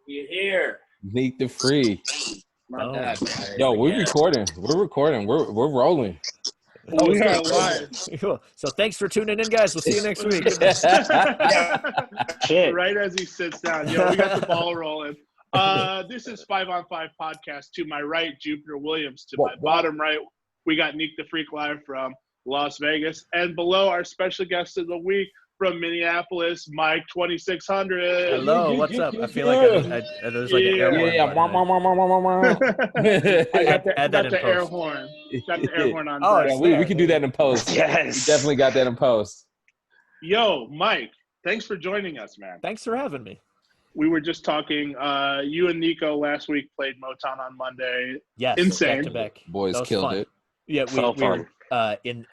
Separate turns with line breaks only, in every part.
We're here.
Meet the Free.
My bad.
Yo, we're recording. We're recording. We're rolling.
We are live.
Cool. So thanks for tuning in, guys. We'll see you next week.
Shit. Right as he sits down. Yo, we got the ball rolling. This is 5 on 5 podcast. To my right, Jupiter Williams. To my bottom right, we got Nick the Freak live from Las Vegas. And below, our special guest of the week from Minneapolis, Mike 2600.
Hello, what's up? I feel like there's like an air horn.
I got the air horn. Got the air horn on.
Oh, yeah, we can do that in post.
Yes.
We definitely got that in post.
Yo, Mike, thanks for joining us, man.
Thanks for having me.
We were just talking. You and Nico last week played Motown on Monday.
Yes,
insane.
Back to back.
Boys killed
fun.
it.
Yeah, we
fun.
were in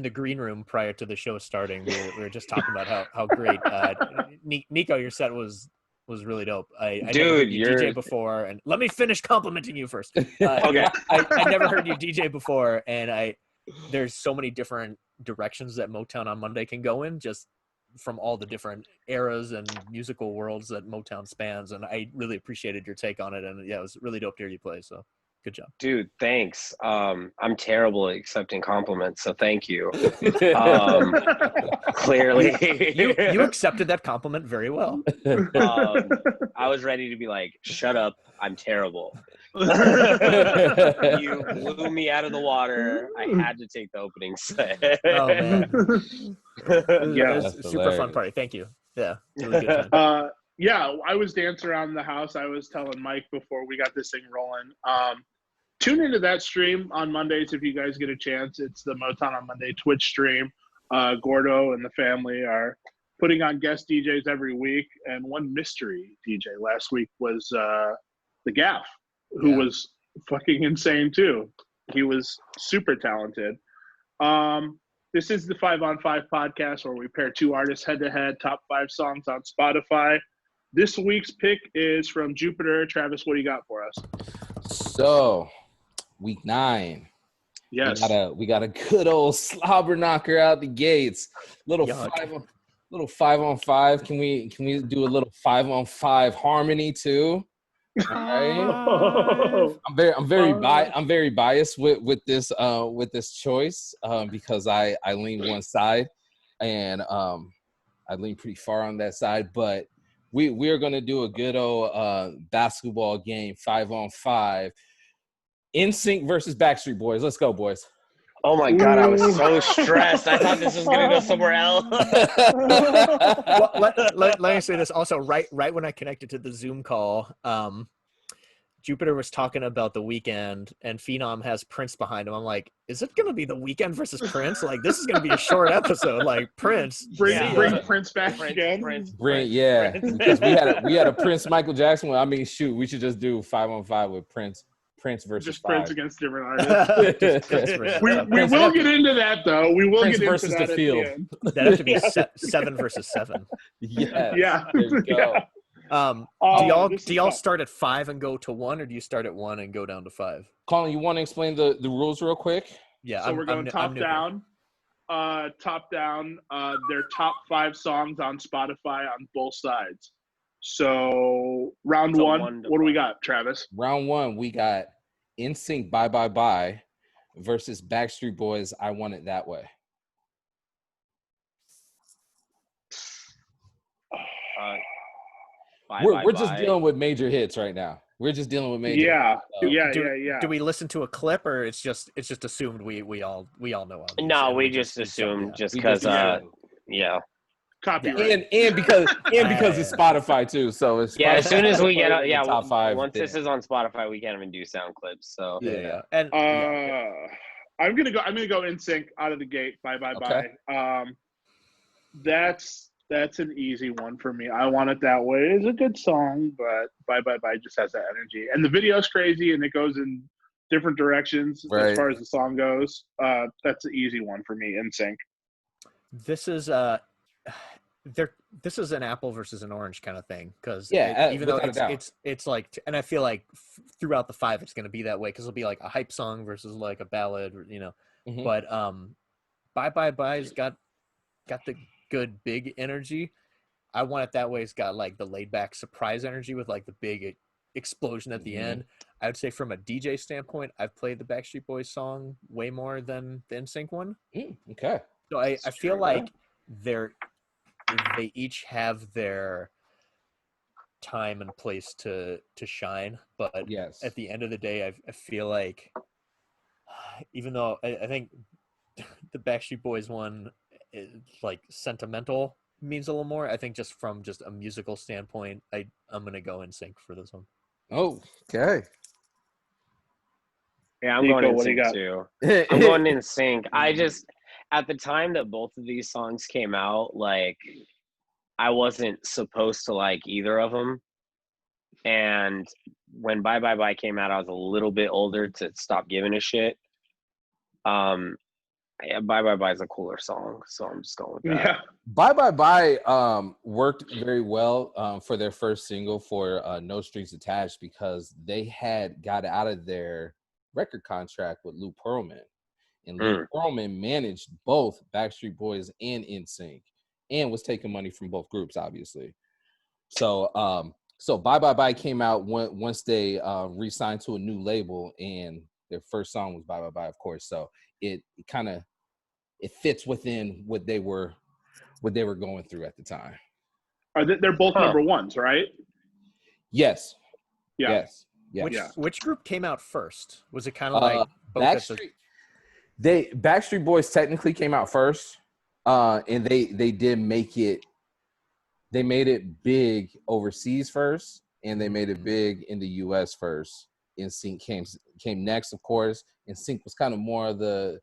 the green room prior to the show starting. We were just talking about how great Nico, your set was really dope. I never heard you DJ before, and let me finish complimenting you first.
Okay.
I never heard you DJ before, and there's so many different directions that Motown on Monday can go in, just from all the different eras and musical worlds that Motown spans, and I really appreciated your take on it, and yeah, it was really dope to hear you play, so good job.
Dude, thanks. I'm terrible at accepting compliments, so thank you. Clearly.
You accepted that compliment very well.
I was ready to be like, shut up, I'm terrible. You blew me out of the water. I had to take the opening set.
Oh, man.
Yeah,
it was a super fun party. Thank you. Yeah, really good time.
Yeah, I was dancing around the house. I was telling Mike before we got this thing rolling. Tune into that stream on Mondays if you guys get a chance. It's the Motown on Monday Twitch stream. Gordo and the family are putting on guest DJs every week. And one mystery DJ last week was the Gaff, who was fucking insane too. He was super talented. This is the 5 on 5 podcast where we pair two artists head to head, top 5 songs on Spotify. This week's pick is from Jupiter. Travis, what do you got for us?
So, week 9.
Yes.
We got a good old slobber knocker out the gates. Little 5 on 5. Can we do a little 5 on 5 harmony too? All right. I'm very biased with this choice because I lean one side and I lean pretty far on that side, but we're gonna do a good old basketball game 5 on 5. NSYNC versus Backstreet Boys. Let's go, boys.
Oh my God, I was so stressed. I thought this was gonna go somewhere else.
Well, let me say this also. Right when I connected to the Zoom call, Jupiter was talking about The Weeknd, and Phenom has Prince behind him. I'm like, is it gonna be The Weeknd versus Prince? Like, this is gonna be a short episode. Like, Prince,
bring Prince back again.
Because we had a Prince Michael Jackson one. I mean, shoot, we should just do 5 on 5 with Prince versus
just
5.
Prince against different artists. we will get into that though. We will
Prince
get into
versus
that
the
at
field.
the end.
That'd have to be 7 versus 7.
Yeah.
There you go.
Do y'all start at 5 and go to 1, or do you start at 1 and go down to 5?
Colin, you want to explain the rules real quick?
Yeah.
So we're going top down. Their top 5 songs on Spotify on both sides. So round one, what do we got, Travis?
Round 1, we got NSYNC Bye Bye Bye versus Backstreet Boys I Want It That Way. We're just dealing with major hits right now. We're just dealing with major hits.
Do we listen to a clip, or it's just assumed we all know?
No, we just assumed just because
copyright.
And because it's Spotify too, so it's
as soon as we get
top 5.
Once this is on Spotify, we can't even do sound clips. So
And
I'm gonna go NSYNC out of the gate. Bye bye bye. That's an easy one for me. I Want It That Way is a good song, but Bye Bye Bye just has that energy, and the video's crazy and it goes in different directions as far as the song goes. That's an easy one for me. NSYNC.
This is an apple versus an orange kind of thing, because even though it's like, and I feel like throughout the 5 it's going to be that way, because it'll be like a hype song versus like a ballad,
Mm-hmm.
But Bye Bye Bye's got the good big energy. I Want It That Way has got like the laid back surprise energy with like the big explosion at the end. I would say from a DJ standpoint, I've played the Backstreet Boys song way more than the NSYNC one.
Okay.
So I feel like they each have their time and place to shine, but
Yes.
at the end of the day, I feel like even though I think the Backstreet Boys one is like sentimental means a little more, I think just from just a musical standpoint, I'm gonna go NSYNC for this one.
Oh, okay.
Yeah, I'm
Nico,
going
what do you
NSYNC
got?
too. I'm going NSYNC. I just, at the time that both of these songs came out, like, I wasn't supposed to like either of them. And when Bye Bye Bye came out, I was a little bit older to stop giving a shit. Yeah, Bye Bye Bye is a cooler song, so I'm just going with that.
Yeah.
Bye Bye Bye worked very well for their first single for No Strings Attached because they had got out of their record contract with Lou Pearlman. And Lou Pearlman managed both Backstreet Boys and NSYNC and was taking money from both groups, obviously. So so Bye Bye Bye came out once they re-signed to a new label, and their first song was Bye Bye Bye, of course. So it kind of fits within what they were going through at the time.
They're both number ones, right?
Yes.
Yeah.
Yes.
Which group came out first? Was it kind of like both
Backstreet Boys technically came out first, and they did make it. They made it big overseas first, and they made it big in the U.S. first. NSYNC came next, of course. NSYNC was kind of more of the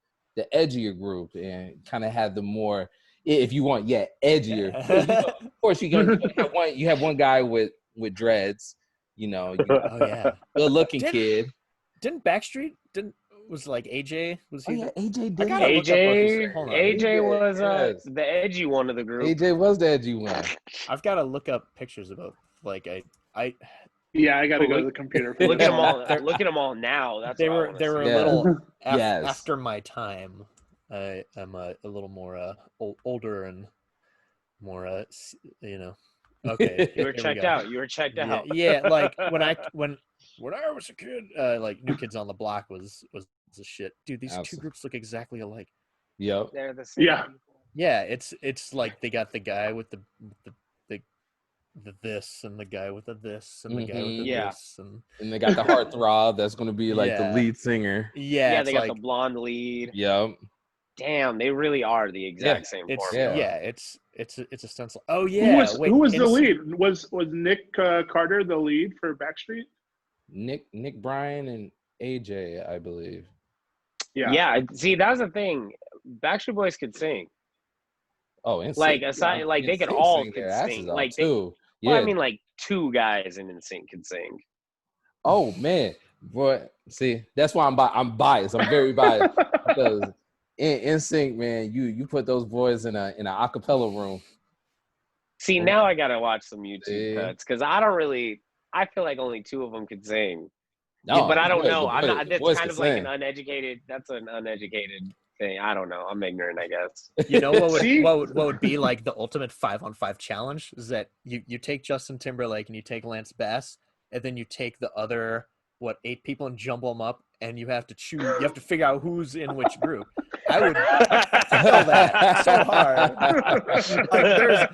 edgier group and kind of had the more, if you want, edgier. Of course, you have one guy with dreads.
Oh yeah,
good looking kid.
Didn't Backstreet was like AJ? Was he?
AJ did.
I gotta look up both these. Hold on.
AJ was the edgy one of the group.
AJ was the edgy one.
I've got to look up pictures of both. Like I
Yeah, I got to go to the computer.
Look at them all. Look at them all now. That's
they were a little after my time. I'm a little more older and more Okay,
you were checked out. You were checked out.
Yeah, like when I was a kid, like New Kids on the Block was a shit. Dude, these two groups look exactly alike.
Yep.
They're the same.
Yeah.
People.
Yeah, it's like they got the guy with the this and the guy with the this and the guy with the this
and they got the heartthrob that's going to be like the lead singer.
Yeah, they got the blonde lead.
Yep.
Damn, they really are the exact same formula.
It's a stencil. Oh yeah.
Who was the lead? Was Nick Carter the lead for Backstreet?
Nick Bryan and AJ, I believe.
Yeah. See, that was the thing. Backstreet Boys could sing.
Oh, NSYNC,
like aside, like they could all sing. Like
too.
Well, I mean, like two guys in NSYNC could sing.
Oh man, boy. See, that's why I'm biased. I'm very biased because in NSYNC, man, you put those boys in an acapella room.
See, now I gotta watch some YouTube cuts because I feel like only two of them could sing. No, but I don't know. I'm not. That's kind of like That's an uneducated thing. I don't know. I'm ignorant, I guess.
You know what would be like the ultimate 5-on-5 challenge is that you take Justin Timberlake and you take Lance Bass and then you take the other 8 people and jumble them up and you have to choose. You have to figure out who's in which group. I would feel that so hard. Like there's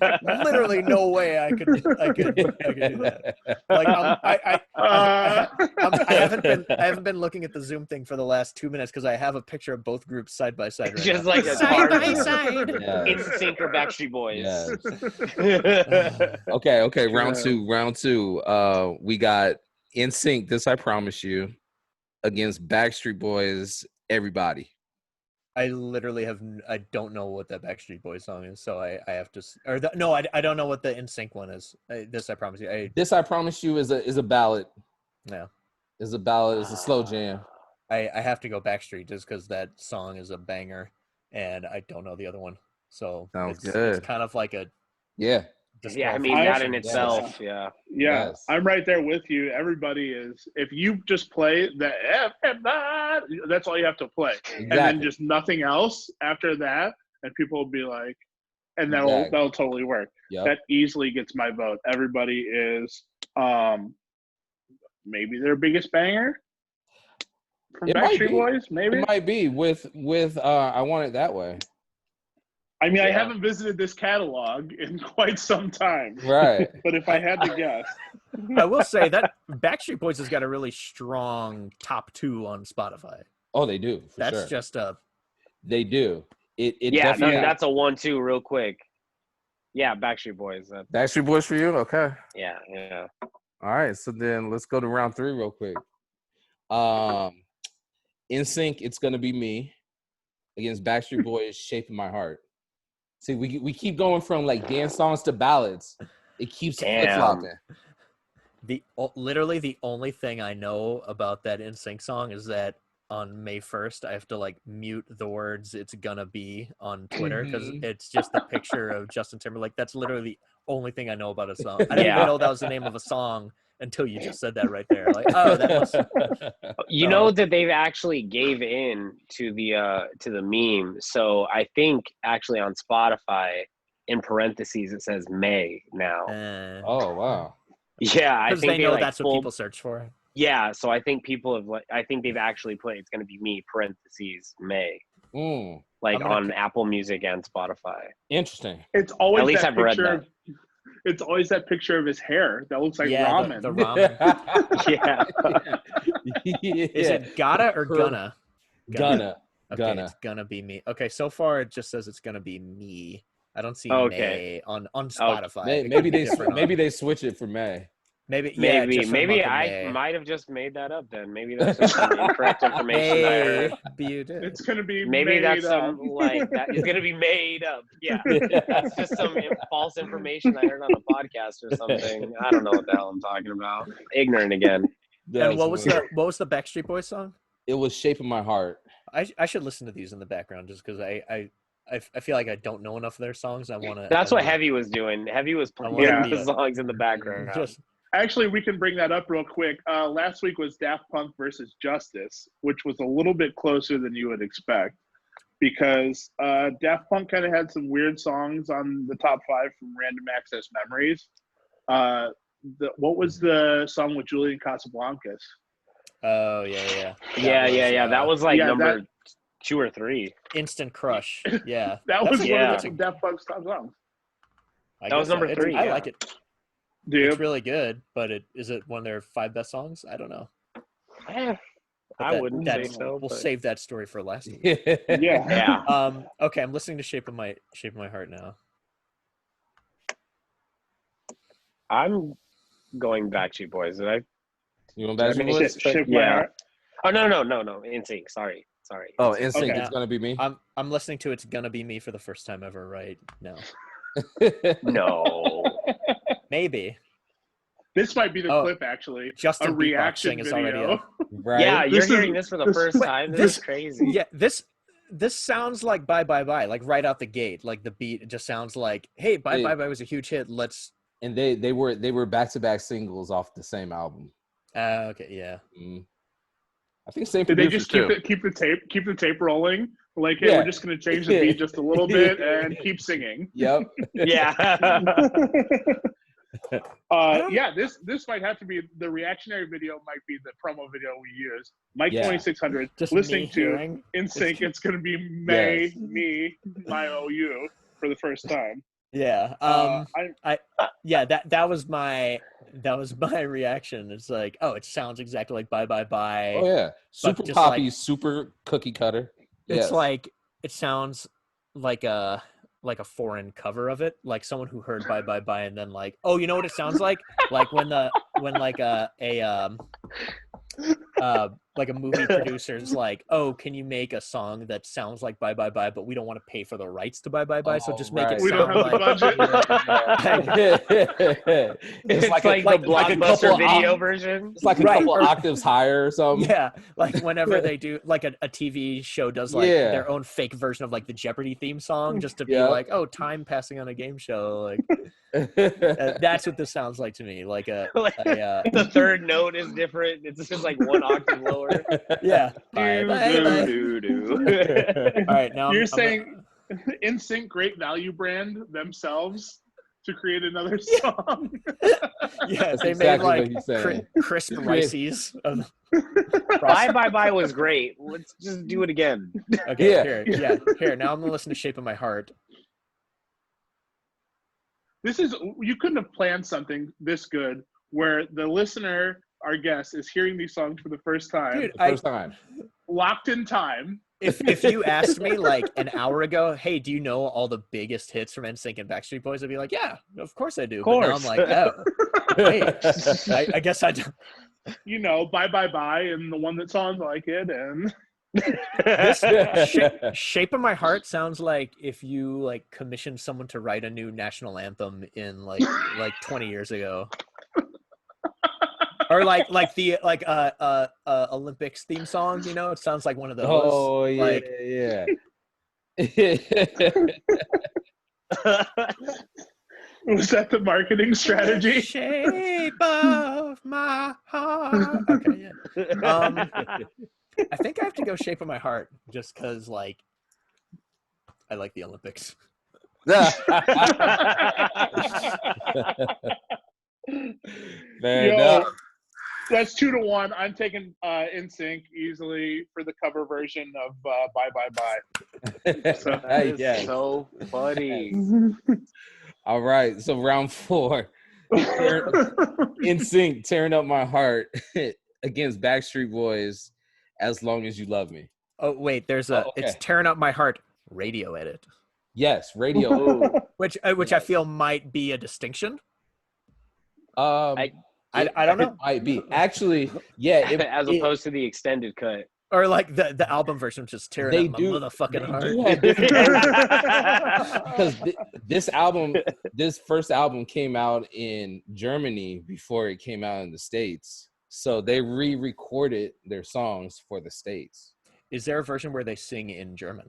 literally no way I could do that. Like I haven't been looking at the Zoom thing for the last 2 minutes because I have a picture of both groups side by side. Right
Just
now.
like a
side by side.
NSYNC or Backstreet Boys.
Yes. Okay. Round two. We got NSYNC. This I promise you. Against Backstreet Boys, Everybody.
I literally I don't know what that Backstreet Boys song is, so I have to. I don't know what the NSYNC one is. This I promise you.
This I promise you is a ballad.
Yeah,
is a ballad. It's a slow jam.
I have to go Backstreet just because that song is a banger, and I don't know the other one. So
sounds good.
It's kind of like a
I mean that in itself,
yeah. Yes. I'm right there with you. Everybody is. If you just play the everybody, that's all you have to play, and then just nothing else after that, and people will be like, and that'll totally work.
Yep.
That easily gets my vote. Everybody is maybe their biggest banger from Backstreet Boys. Maybe
it might be with I Want It That Way.
I mean, I haven't visited this catalog in quite some time.
Right.
But if I had to guess.
I will say that Backstreet Boys has got a really strong top 2 on Spotify.
Oh, they do.
That's just a.
They do. It
yeah, that's a 1-2 real quick. Yeah, Backstreet Boys.
Backstreet Boys for you? Okay.
Yeah.
All right, so then let's go to round 3 real quick. NSYNC, It's Gonna Be Me against Backstreet Boys, Shaping My Heart. See, we keep going from like dance songs to ballads. It keeps flip-flopping.
Literally the only thing I know about that NSYNC song is that on May 1st I have to like mute the words "It's Gonna Be" on Twitter because it's just a picture of Justin Timberlake. That's literally the only thing I know about a song. I didn't even know that was the name of a song until you just said that right there. Like, oh, that must.
You know that they've actually gave in to the meme. So I think actually on Spotify, in parentheses, it says May now.
Oh wow.
Yeah, I think
they know that's what people search for.
Yeah, so I think people have I think they've actually put It's Gonna Be Me parentheses May. On Apple Music and Spotify.
Interesting.
It's always
at least
that
I've read
picture.
that.
It's always that picture of his hair that looks like ramen.
The ramen. Is it gotta or gonna?
Gonna.
Okay,
Gonna.
It's Gonna Be Me. Okay, so far it just says It's Gonna Be Me. I don't see May on Spotify.
Maybe they switch it for May.
Maybe
I might have just made that up then. Maybe that's just some incorrect information I heard.
It's gonna be
maybe
made
that's
up.
some like that. It's gonna be made up. Yeah, that's just some false information I heard on a podcast or something. I don't know what the hell I'm talking about. Ignorant again.
And what was the Backstreet Boys song?
It was Shaping My Heart.
I should listen to these in the background just because I feel like I don't know enough of their songs. I want to.
That's what Heavy was doing. Heavy was playing the songs in the background.
Actually, we can bring that up real quick. Last week was Daft Punk versus Justice, which was a little bit closer than you would expect because Daft Punk kind of had some weird songs on the top 5 from Random Access Memories. What was the song with Julian Casablancas?
Oh, yeah.
That was like number 2 or 3.
Instant Crush. Yeah.
That was one of the Daft Punk's top songs.
That was number 3.
I like it.
Dude.
It's really good, but is it one of their 5 best songs? I don't know.
I wouldn't say so.
We'll save that story for last week.
Yeah.
Okay, I'm listening to Shape of My Heart now.
I'm going Backstreet Boys. Did I?
You want Backstreet Boys?
Shape My Heart.
Oh no. NSYNC. Sorry.
Oh, NSYNC.
Okay.
It's Gonna Be Me.
I'm listening to It's Gonna Be Me for the first time ever right now.
No.
Maybe.
This might be the clip, actually.
Justin
a reaction
is
video.
already up.
Right?
Yeah, you're hearing this for the first time. This is crazy.
Yeah, this sounds like Bye Bye Bye, like right out the gate. Like the beat just sounds like, hey, Bye Bye Bye was a huge hit. Let's.
And they were back-to-back singles off the same album.
Okay, yeah.
I think same.
Did they just keep the tape rolling? Like, hey, we're just gonna change the beat just a little bit and keep singing.
Yep.
Yeah.
This might have to be the reactionary video. Might be the promo video we use. Mike 2600
just
listening to NSYNC. It's gonna be May Me My OU for the first time.
Yeah. That was my reaction. It's like, oh, it sounds exactly like Bye Bye Bye.
Oh yeah, super poppy, super cookie cutter.
It's like it sounds like a foreign cover of it, like someone who heard Bye Bye Bye and then like, oh, you know what it sounds like? Like when a movie producer's like, oh, can you make a song that sounds like Bye Bye Bye, but we don't want to pay for the rights to Bye Bye Bye, so just make it sound like.
It's like the Blockbuster video version.
It's like a couple octaves higher or something.
Yeah, like whenever they do, like a TV show does like their own fake version of like the Jeopardy theme song, just to be like, oh, time passing on a game show. Like that's what this sounds like to me. Like
the third note is different. It's just like one octave lower.
Yeah.
All
right, now
you're saying NSYNC Great Value brand themselves to create another song.
Yeah, they
exactly
made
what
like
he's saying.
crisp rices.
Bye Bye Bye was great. Let's just do it again.
Okay,
Yeah.
here. Now I'm gonna listen to "Shape of My Heart."
You couldn't have planned something this good where the listener, our guest, is hearing these songs for the first time,
Dude,
The first time.
locked in time.
if you asked me like an hour ago, hey, do you know all the biggest hits from NSYNC and Backstreet Boys? I'd be like, yeah, of course I do.
Of
But now I'm
course.
like, oh, wait, I guess I don't.
You know, Bye Bye Bye, and the one that sounds like it, and
Shape of My Heart sounds like if you like commissioned someone to write a new national anthem in like 20 years ago. Or like the Olympics theme song, you know, it sounds like one of those.
Oh yeah,
like,
yeah.
was that the marketing strategy?
Shape of my heart. Okay, yeah. I think I have to go Shape of My Heart just because, like, I like the Olympics.
Fair
Yo,
enough.
that's 2-1. I'm taking NSYNC easily for the cover version of Bye Bye Bye. So,
That is
Yes.
so funny.
All right, so round 4. NSYNC Tearing Up My Heart against Backstreet Boys, As Long As You Love Me.
Oh wait, there's
Oh, okay.
It's Tearing Up My Heart radio edit,
Yes, radio.
which I feel might be a distinction.
I
don't know.
It might be. Actually, yeah.
As opposed to the extended cut.
Or like the album version just tearing
They
up my
do-
motherfucking heart.
do have different versions. Because this first album came out in Germany before it came out in the States. So they re-recorded their songs for the States.
Is there a version where they sing in German?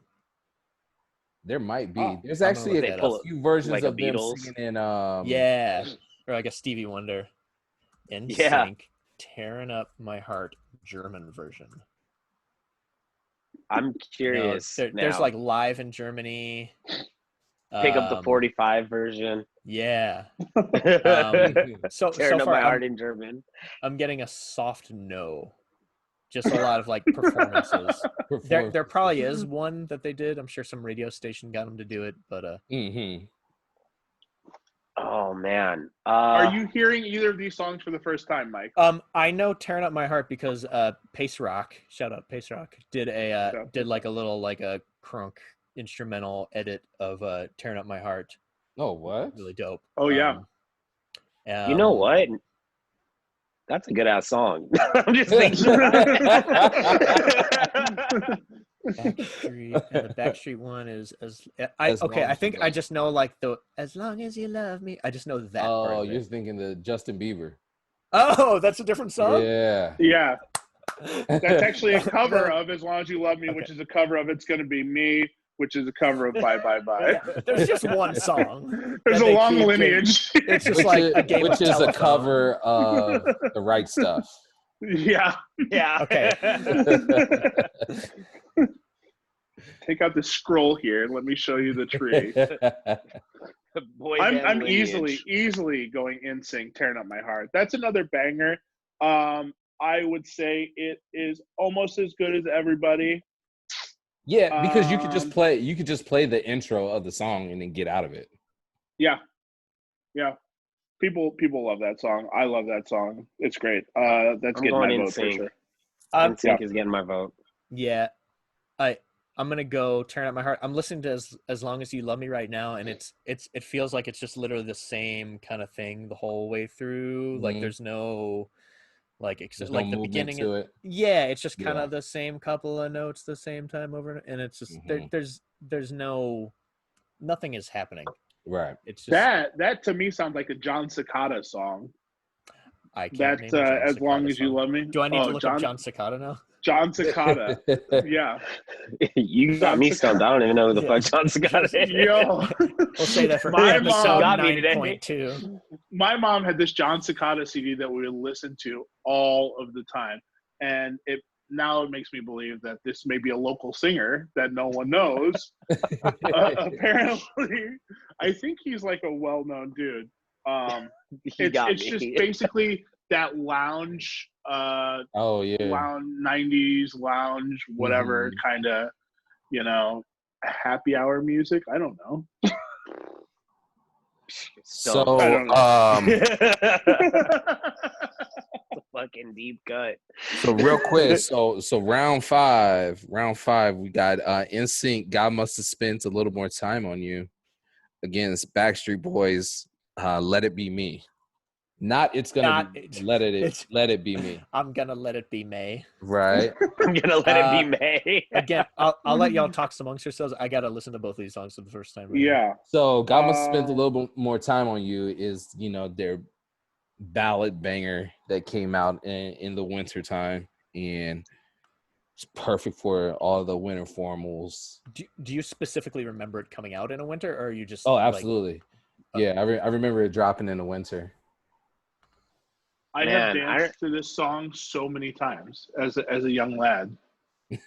There might be.
Oh,
There's
I'm gonna
actually
look
a
that up.
few versions
Like a
of them
Beatles?
singing in
Yeah, or like a Stevie Wonder. NSYNC
Yeah.
Tearing Up My Heart German version.
I'm
No,
curious.
there's
now.
like live in Germany.
Pick up the 45 version.
Yeah.
Tearing
So
up
far
my heart in German.
I'm getting a soft no. Just a lot of like performances. There probably is one that they did. I'm sure some radio station got them to do it, but
Oh man.
Are you hearing either of these songs for the first time, Mike?
I know Tearing Up My Heart because Pace Rock, shout out Pace Rock, did like a little like a crunk instrumental edit of Tearing Up My Heart.
Oh, what?
Really dope.
Oh, yeah.
You know what? That's a good ass song. I'm just thinking.
Backstreet, and the Backstreet one is
As Long
I
As
think
You
I
Love
just know like the As Long As You Love Me. I just know that part
Oh,
of
you're
it.
thinking the Justin Bieber.
Oh, that's a different song?
Yeah.
Yeah. That's actually a cover of As Long As You Love Me, which is a cover of It's Gonna Be Me, which is a cover of Bye Bye Bye.
There's just one song.
There's
that
a
they
long
keep
lineage.
It's just like a game
which
of
is
telephone.
a cover of The Right Stuff.
Yeah.
Yeah.
Okay.
Take out the scroll here and let me show you the tree.
Boy
I'm
band lineage.
easily going NSYNC, Tearing Up My Heart. That's another banger. I would say it is almost as good as Everybody.
Yeah, because you could just play the intro of the song and then get out of it.
Yeah. People love that song. I love that song. It's great. That's
I'm
getting my
going
vote for
NSYNC.
sure.
NSYNC is getting my vote.
Yeah. I'm gonna go Tearing Up My Heart. I'm listening to As Long As You Love Me right now, and it feels like it's just literally the same kind of thing the whole way through. Like there's no like
There's
like
no
the
movement
beginning
to it.
Yeah, it's just kind
Yeah.
of the same couple of notes the same time over, and it's just there's nothing is happening.
Right.
It's just
That to me sounds like a John Cicada song.
I can't
That's
name a John
As Long
Cicada
as You
song.
Love Me.
Do I need to look up John Cicada now?
John Cicada. Yeah.
You got me stumped. I don't even know who the fuck John Cicada is.
Yo.
We'll say that for
My
episode
mom
got me today.
9.2.
My mom had this John Cicada CD that we would listen to all of the time. And now it makes me believe that this may be a local singer that no one knows. Apparently, I think he's like a well-known dude. It's just basically that lounge,
Oh yeah.
lounge 90s lounge, whatever kind of, happy hour music. I don't know.
So
I don't know.
Fucking deep cut.
So real quick, so round five, we got NSYNC. God must have spent a little more time on you against Backstreet Boys. Let It Be Me. Not it's gonna be let it be me.
I'm gonna let it be May.
Right.
I'm gonna let it be May.
Again, I'll let y'all talk amongst yourselves. I gotta listen to both of these songs for the first time. Right
yeah.
now.
So God must have spent a little bit more time on you is their ballad banger that came out in the winter time, and it's perfect for all the winter formals.
Do you specifically remember it coming out in a winter, or are you just?
Oh, absolutely. Yeah, I remember it dropping in the winter.
I have danced to this song so many times as a young lad.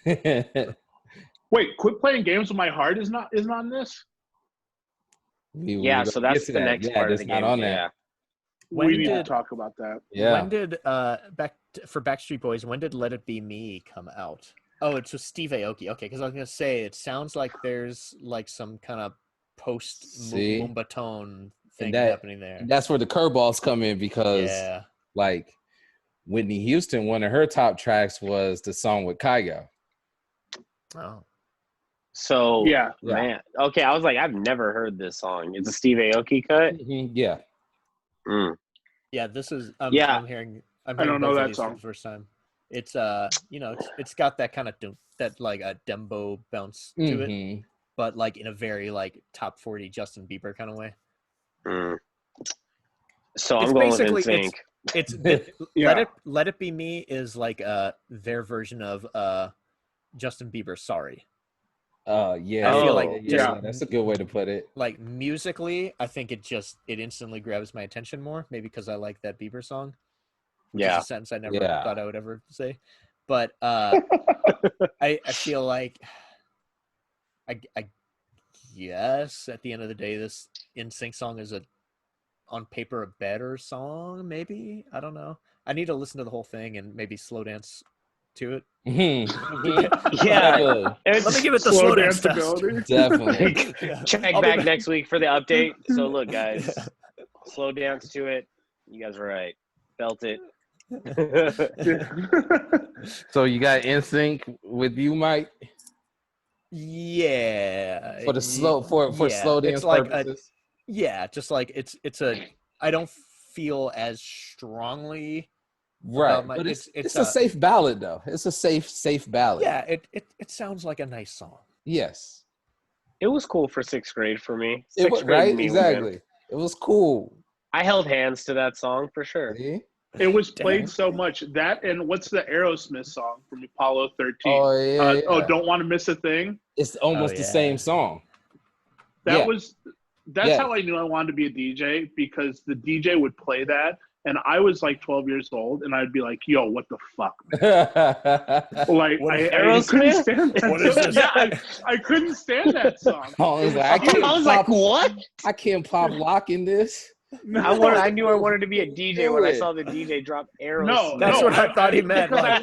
Wait, Quit Playing Games with My Heart is not on this?
So that's the next part of the game.
On that.
We need to talk about that.
Yeah.
When did for Backstreet Boys, when did Let It Be Me come out? Oh, it's with Steve Aoki. Okay, because I was gonna say it sounds like there's like some kind of post Moomba tone thing happening there.
That's where the curveballs come in because like Whitney Houston, one of her top tracks was the song with Kygo.
Oh.
So man. Okay, I was like, I've never heard this song. It's a Steve Aoki cut?
Mm-hmm. Yeah.
Mm.
Yeah, this is I'm hearing
I don't know that song
for the first time. It's it's got that kind of that like a dembo bounce to it, but like in a very like top 40 Justin Bieber kind of way.
Mm. So I'm going with NSYNC.
It's Let It Be Me is like their version of Justin Bieber Sorry.
Yeah.
I feel like
that's a good way to put it.
Like musically, I think it instantly grabs my attention more, maybe because I like that Bieber song. Which is a sentence I never thought I would ever say. But I feel like I guess at the end of the day, this NSYNC song is on paper a better song, maybe. I don't know. I need to listen to the whole thing and maybe slow dance to it.
Let
me give it the slow dance test.
Definitely.
Check back next week for the update. So look, guys, slow dance to it. You guys were right. Felt it.
So you got NSYNC with you, Mike?
Yeah.
For the slow slow dance purposes.
Just like it's I don't feel as strongly.
Right, but it's a safe ballad though. It's a safe ballad.
Yeah, it sounds like a nice song.
Yes,
it was cool for sixth grade for me.
Exactly. It was cool.
I held hands to that song for sure.
See?
It was played so much. That and what's the Aerosmith song from Apollo 13?
Oh yeah.
Don't Want to Miss a Thing.
It's almost the same song.
That's how I knew I wanted to be a DJ, because the DJ would play that. And I was like 12 years old, and I'd be like, "Yo, what the fuck, man?" Like, I couldn't stand that. What is this? Yeah, I couldn't stand that song.
I was
like, "What?
I can't pop lock in this."
No. I knew I wanted to be a DJ when I saw the DJ drop Aerosmith.
No,
that's what I thought he meant. Like,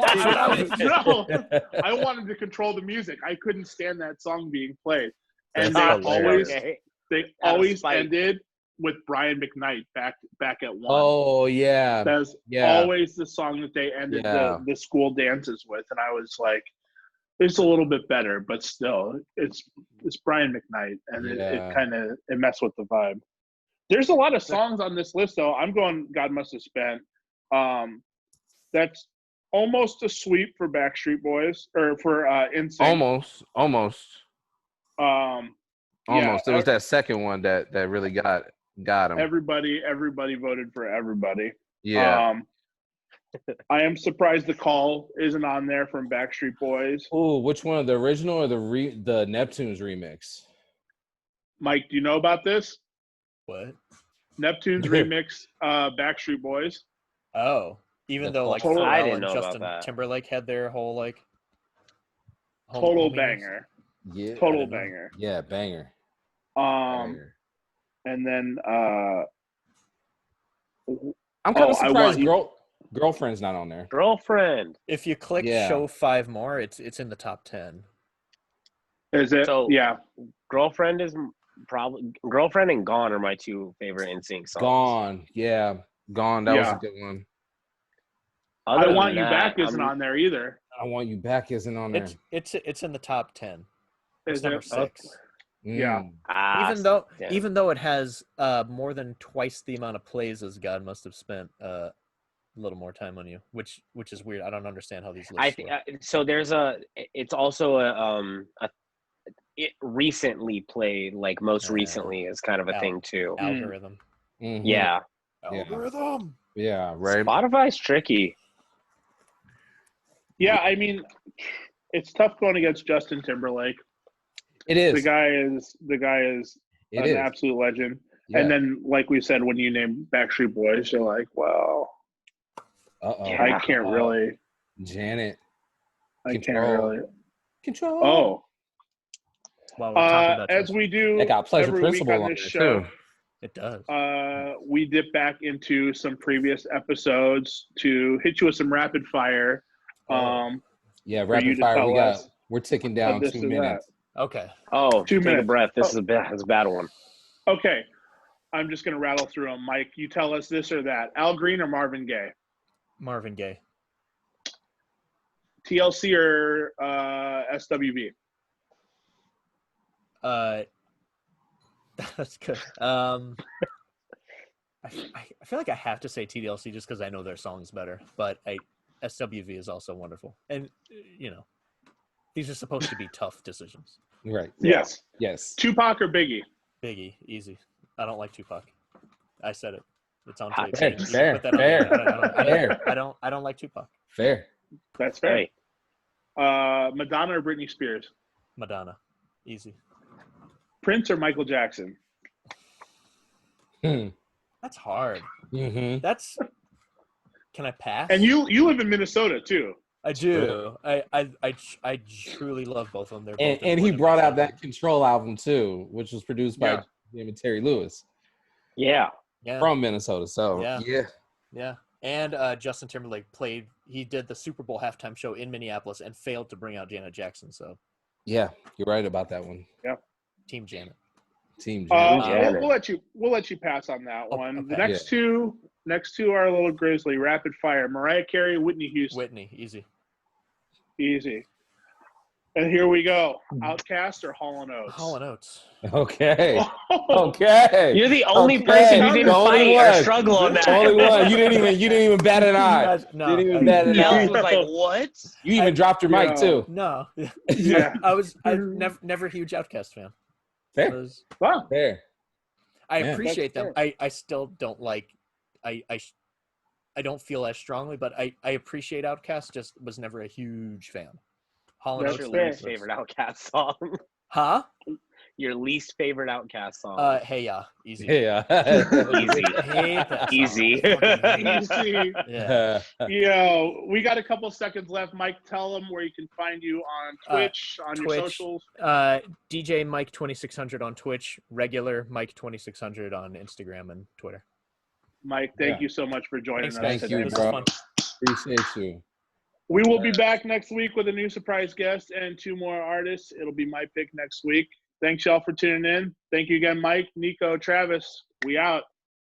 I wanted to control the music. I couldn't stand that song being played, and they always ended with Brian McKnight back at one.
Oh yeah,
that's always the song that they ended the school dances with, and I was like, it's a little bit better, but still, it's Brian McKnight, and it messed with the vibe. There's a lot of songs on this list though. I'm going God Must Have Spent. That's almost a sweep for Backstreet Boys or for NSYNC.
Almost. It was that second one that really got him.
Everybody voted for Everybody.
Yeah.
I am surprised The Call isn't on there from Backstreet Boys.
Oh, which one? The original or the Neptunes remix?
Mike, do you know about this?
What?
Neptunes remix Backstreet Boys.
Oh. Even
The
though like
total-
I
Pharrell
didn't
and
know about
Justin
that.
Timberlake had their whole like
Total
homies.
banger.
Yeah.
Total
didn't know.
banger.
Yeah, banger.
And then
I'm kind of
I
surprised
want you.
girlfriend's not on there.
Girlfriend.
If you click
Yeah.
show 5 more, it's in the top 10.
Is it?
So-
Yeah.
Girlfriend is probably Girlfriend and Gone are my two favorite NSYNC songs.
Gone. Yeah. Gone. That was
Yeah.
a good one.
Other
I
than
Want You
that,
Back isn't
I'm-
on there either.
I Want You Back isn't on there.
It's in the top 10. It's
Is
number
it?
6.
Yeah.
Ah,
Even though it has more than twice the amount of plays as God Must Have Spent a little more time on you, which is weird. I don't understand how these lists work.
so there's it's also it recently played, like most recently is kind of a thing too.
Algorithm.
Mhm.
Yeah.
Algorithm.
Yeah. Right.
Spotify's tricky.
Yeah, I mean, it's tough going against Justin Timberlake.
It is.
The guy is
It
an
is.
absolute legend.
Yeah.
And then, like we said, when you name Backstreet Boys, you're like, well,
Uh-oh.
Yeah.
I can't really.
Janet.
I can't
Control.
really.
Control.
Oh,
While we're talking about
as
Justin.
we do
That got Pleasure
every week
Principle
on
on
this
there
show,
too.
It does.
we dip back into some previous episodes to hit you with some rapid fire.
Yeah,
for you
rapid
to
fire.
tell us
We're ticking down
this
2
or that.
minutes.
Okay.
Oh,
2
take
minutes.
a breath. This
Oh.
is a bad one.
Okay, I'm just gonna rattle through them. Mike, you tell us this or that. Al Green or Marvin Gaye?
Marvin Gaye.
TLC or SWV?
That's good. I feel like I have to say TDLC just because I know their songs better, but SWV is also wonderful, and these are supposed to be tough decisions.
Right.
Yes.
Yes.
Tupac or Biggie?
Biggie, easy. I don't like Tupac. I said it. It's on
Hot
tape.
takes.
You can put that on
Fair.
there. I don't like Tupac.
Fair.
That's fair.
Hey,
Madonna or Britney Spears?
Madonna, easy.
Prince or Michael Jackson?
That's hard.
Mm-hmm.
That's. Can I pass?
And you live in Minnesota too.
I do. I truly love both of them. They're both
And he
important
brought
to my
out that Control album too, which was produced by him and Terry Lewis
yeah.
yeah.
from Minnesota. So
Yeah. And Justin Timberlake he did the Super Bowl halftime show in Minneapolis and failed to bring out Janet Jackson. So
yeah, you're right about that one.
Yeah.
Team Janet.
Team Janet.
Janet.
We'll let you pass on that one.
Okay.
The next two are a little grizzly. Rapid fire. Mariah Carey, Whitney Houston.
Whitney, easy.
Easy. And here we go. Outkast or Hall & Oates?
Hall & Oates.
Okay. Okay.
You're the only
Okay.
person who didn't
The only
fight or
one.
struggle on that.
The only one. You didn't even bat an eye.
No,
You didn't even bat an
He else
eye.
was like, what?
You even dropped your mic
Yeah.
too.
no.
Yeah.
I'm never a huge Outkast fan.
Fair.
Wow.
Fair.
I
Yeah.
appreciate them.
That's
I still don't like. I don't feel as strongly, but I appreciate Outkast. Just was never a huge fan. Hall &
That's
What's
Oates.
your
fair.
least favorite Outcast song?
Huh?
Your least favorite Outcast song?
Hey, yeah, easy.
Yeah.
Easy.
Hate that song.
Easy.
Fucking hate it.
Easy.
Yeah.
Yo, we got a couple seconds left. Mike, tell them where you can find you on Twitch, on your
Twitch.
socials.
DJ Mike 2600 on Twitch, regular Mike 2600 on Instagram and Twitter.
Mike, thank you so much for joining
Thanks,
us
guys.
Thank
today.
you,
This
bro.
was fun.
Appreciate you.
We will be back next week with a new surprise guest and 2 more artists. It'll be my pick next week. Thanks, y'all, for tuning in. Thank you again, Mike, Nico, Travis. We out.